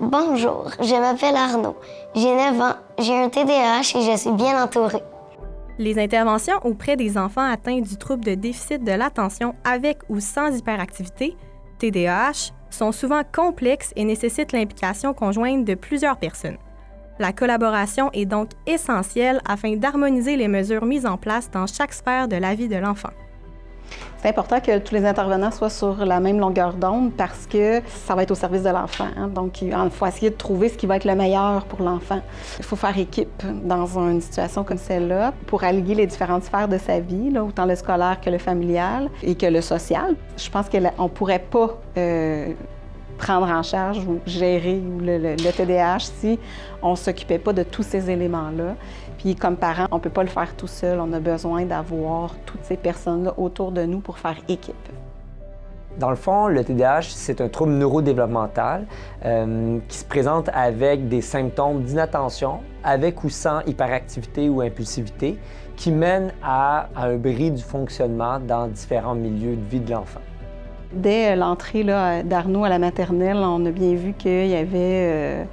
Bonjour, je m'appelle Arnaud. J'ai 9 ans, j'ai un TDAH et je suis bien entourée. Les interventions auprès des enfants atteints du trouble de déficit de l'attention avec ou sans hyperactivité, TDAH, sont souvent complexes et nécessitent l'implication conjointe de plusieurs personnes. La collaboration est donc essentielle afin d'harmoniser les mesures mises en place dans chaque sphère de la vie de l'enfant. C'est important que tous les intervenants soient sur la même longueur d'onde parce que ça va être au service de l'enfant. Donc, il faut essayer de trouver ce qui va être le meilleur pour l'enfant. Il faut faire équipe dans une situation comme celle-là pour allier les différentes sphères de sa vie, là, autant le scolaire que le familial et que le social. Je pense qu'on ne pourrait pas prendre en charge ou gérer le TDAH si on ne s'occupait pas de tous ces éléments-là. Puis comme parents, on ne peut pas le faire tout seul. On a besoin d'avoir toutes ces personnes-là autour de nous pour faire équipe. Dans le fond, le TDAH, c'est un trouble neurodéveloppemental qui se présente avec des symptômes d'inattention, avec ou sans hyperactivité ou impulsivité, qui mènent à un bris du fonctionnement dans différents milieux de vie de l'enfant. Dès l'entrée d'Arnaud à la maternelle, on a bien vu qu'il y avait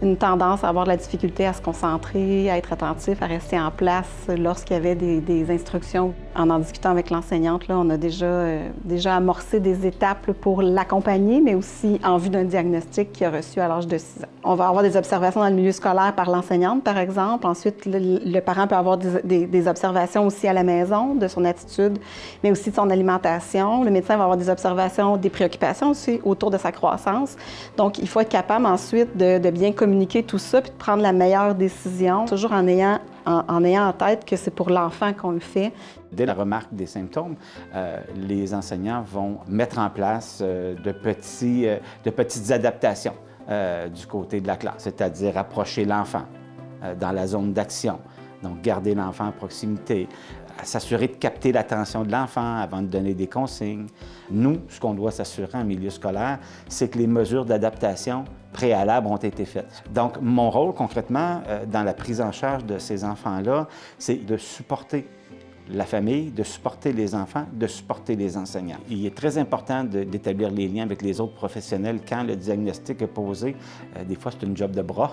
une tendance à avoir de la difficulté à se concentrer, à être attentif, à rester en place lorsqu'il y avait des instructions. En discutant avec l'enseignante, là, on a déjà amorcé des étapes pour l'accompagner, mais aussi en vue d'un diagnostic qu'il a reçu à l'âge de 6 ans. On va avoir des observations dans le milieu scolaire par l'enseignante, par exemple. Ensuite, le parent peut avoir des observations aussi à la maison de son attitude, mais aussi de son alimentation. Le médecin va avoir des observations, des préoccupations aussi autour de sa croissance. Donc, il faut être capable ensuite de bien communiquer tout ça puis de prendre la meilleure décision, toujours en ayant en tête que c'est pour l'enfant qu'on le fait. Dès la remarque des symptômes, les enseignants vont mettre en place de petites adaptations du côté de la classe, c'est-à-dire approcher l'enfant dans la zone d'action, donc garder l'enfant à proximité, s'assurer de capter l'attention de l'enfant avant de donner des consignes. Nous, ce qu'on doit s'assurer en milieu scolaire, c'est que les mesures d'adaptation préalables ont été faites. Donc, mon rôle, concrètement, dans la prise en charge de ces enfants-là, c'est de supporter la famille, de supporter les enfants, de supporter les enseignants. Il est très important d'établir les liens avec les autres professionnels quand le diagnostic est posé. Des fois, c'est une job de bras.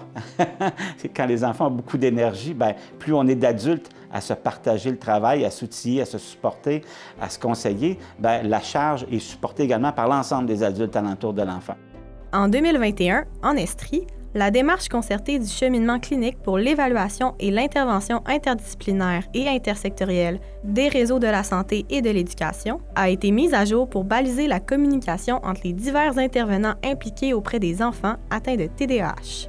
Quand les enfants ont beaucoup d'énergie, bien, plus on est d'adultes à se partager le travail, à s'outiller, à se supporter, à se conseiller, bien, la charge est supportée également par l'ensemble des adultes alentour de l'enfant. En 2021, en Estrie, la démarche concertée du cheminement clinique pour l'évaluation et l'intervention interdisciplinaire et intersectorielle des réseaux de la santé et de l'éducation a été mise à jour pour baliser la communication entre les divers intervenants impliqués auprès des enfants atteints de TDAH.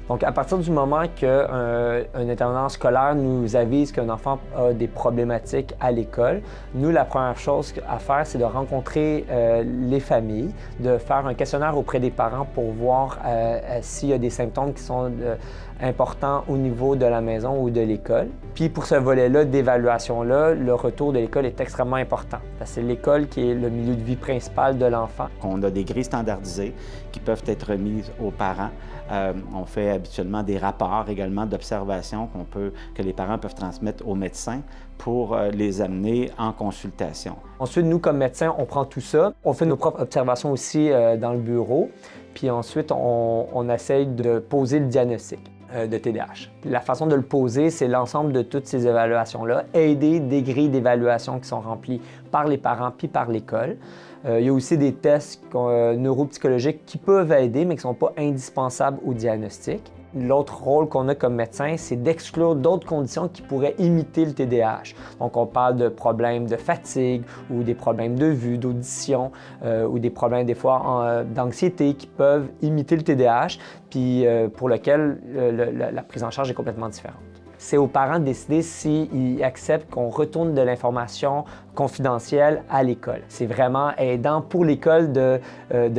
Donc, à partir du moment qu'un intervenant scolaire nous avise qu'un enfant a des problématiques à l'école, nous, la première chose à faire, c'est de rencontrer les familles, de faire un questionnaire auprès des parents pour voir s'il y a des symptômes qui sont importants au niveau de la maison ou de l'école. Puis pour ce volet-là d'évaluation-là, le retour de l'école est extrêmement important. Parce que c'est l'école qui est le milieu de vie principal de l'enfant. On a des grilles standardisées qui peuvent être remises aux parents. On fait habituellement des rapports également d'observation que les parents peuvent transmettre aux médecins pour les amener en consultation. Ensuite, nous, comme médecins, on prend tout ça. On fait nos propres observations aussi dans le bureau. Puis ensuite, on essaye de poser le diagnostic de TDAH. La façon de le poser, c'est l'ensemble de toutes ces évaluations-là, aider des grilles d'évaluation qui sont remplies par les parents puis par l'école. Il y a aussi des tests neuropsychologiques qui peuvent aider, mais qui ne sont pas indispensables au diagnostic. L'autre rôle qu'on a comme médecin, c'est d'exclure d'autres conditions qui pourraient imiter le TDAH. Donc, on parle de problèmes de fatigue ou des problèmes de vue, d'audition ou des problèmes des fois d'anxiété qui peuvent imiter le TDAH, puis pour lequel la prise en charge est complètement différente. C'est aux parents de décider s'ils acceptent qu'on retourne de l'information confidentielle à l'école. C'est vraiment aidant pour l'école de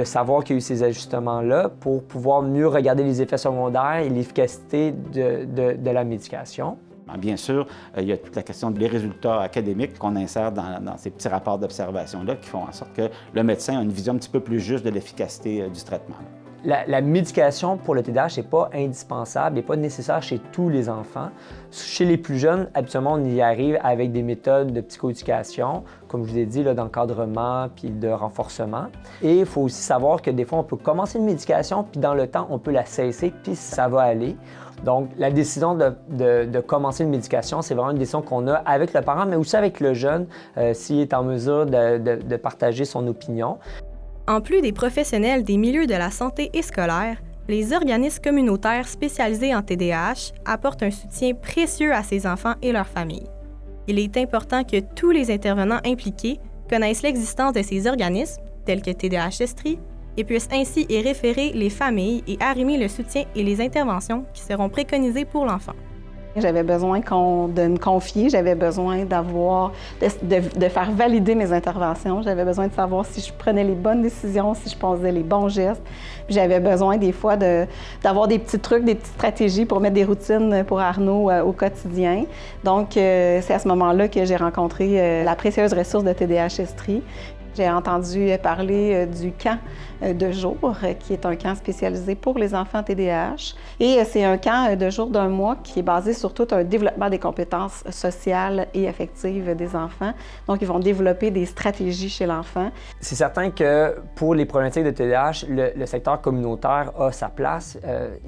savoir qu'il y a eu ces ajustements-là pour pouvoir mieux regarder les effets secondaires et l'efficacité de la médication. Bien sûr, il y a toute la question des résultats académiques qu'on insère dans ces petits rapports d'observation-là qui font en sorte que le médecin a une vision un petit peu plus juste de l'efficacité du traitement. La médication pour le TDAH n'est pas indispensable, n'est pas nécessaire chez tous les enfants. Chez les plus jeunes, habituellement, on y arrive avec des méthodes de psychoéducation, comme je vous ai dit, là, d'encadrement puis de renforcement. Et il faut aussi savoir que des fois, on peut commencer une médication, puis dans le temps, on peut la cesser, puis ça va aller. Donc, la décision de commencer une médication, c'est vraiment une décision qu'on a avec le parent, mais aussi avec le jeune, s'il est en mesure de partager son opinion. En plus des professionnels des milieux de la santé et scolaire, les organismes communautaires spécialisés en TDAH apportent un soutien précieux à ces enfants et leurs familles. Il est important que tous les intervenants impliqués connaissent l'existence de ces organismes, tels que TDAH Estrie, et puissent ainsi y référer les familles et arrimer le soutien et les interventions qui seront préconisées pour l'enfant. J'avais besoin de me confier, j'avais besoin de faire valider mes interventions, j'avais besoin de savoir si je prenais les bonnes décisions, si je posais les bons gestes. J'avais besoin des fois d'avoir des petits trucs, des petites stratégies pour mettre des routines pour Arnaud au quotidien. Donc, c'est à ce moment-là que j'ai rencontré la précieuse ressource de TDAH Estrie. J'ai entendu parler du camp de jour, qui est un camp spécialisé pour les enfants TDAH. Et c'est un camp de jour d'1 mois qui est basé sur tout un développement des compétences sociales et affectives des enfants. Donc, ils vont développer des stratégies chez l'enfant. C'est certain que pour les problématiques de TDAH, le secteur communautaire a sa place.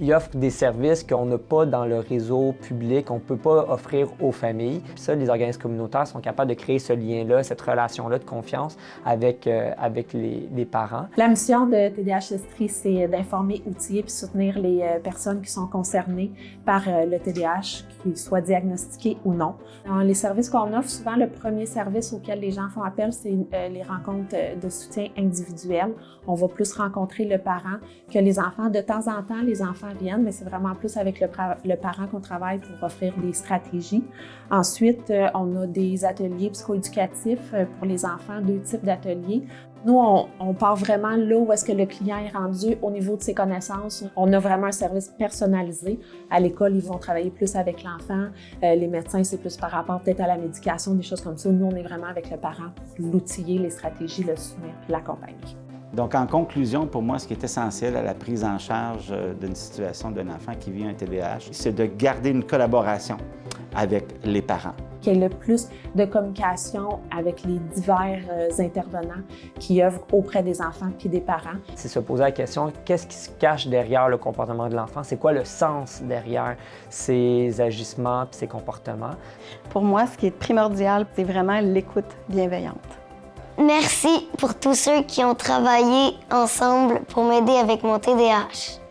Il offre des services qu'on n'a pas dans le réseau public, qu'on ne peut pas offrir aux familles. Puis ça, les organismes communautaires sont capables de créer ce lien-là, cette relation-là de confiance avec les parents. La mission de TDAH Estrie, c'est d'informer, outiller puis soutenir les personnes qui sont concernées par le TDAH, qu'ils soient diagnostiqués ou non. Dans les services qu'on offre, souvent le premier service auquel les gens font appel, c'est les rencontres de soutien individuel. On va plus rencontrer le parent que les enfants. De temps en temps, les enfants viennent, mais c'est vraiment plus avec le parent qu'on travaille pour offrir des stratégies. Ensuite, on a des ateliers psychoéducatifs pour les enfants, 2 types d'ateliers. Nous, on part vraiment là où est-ce que le client est rendu au niveau de ses connaissances. On a vraiment un service personnalisé. À l'école, ils vont travailler plus avec l'enfant. Les médecins, c'est plus par rapport peut-être à la médication, des choses comme ça. Nous, on est vraiment avec le parent, l'outiller, les stratégies, le soutenir, l'accompagner. Donc, en conclusion, pour moi, ce qui est essentiel à la prise en charge d'une situation d'un enfant qui vit un TDAH, c'est de garder une collaboration avec les parents. Qu'il y ait le plus de communication avec les divers intervenants qui œuvrent auprès des enfants et des parents. C'est se poser la question, qu'est-ce qui se cache derrière le comportement de l'enfant? C'est quoi le sens derrière ses agissements et ses comportements? Pour moi, ce qui est primordial, c'est vraiment l'écoute bienveillante. Merci pour tous ceux qui ont travaillé ensemble pour m'aider avec mon TDAH.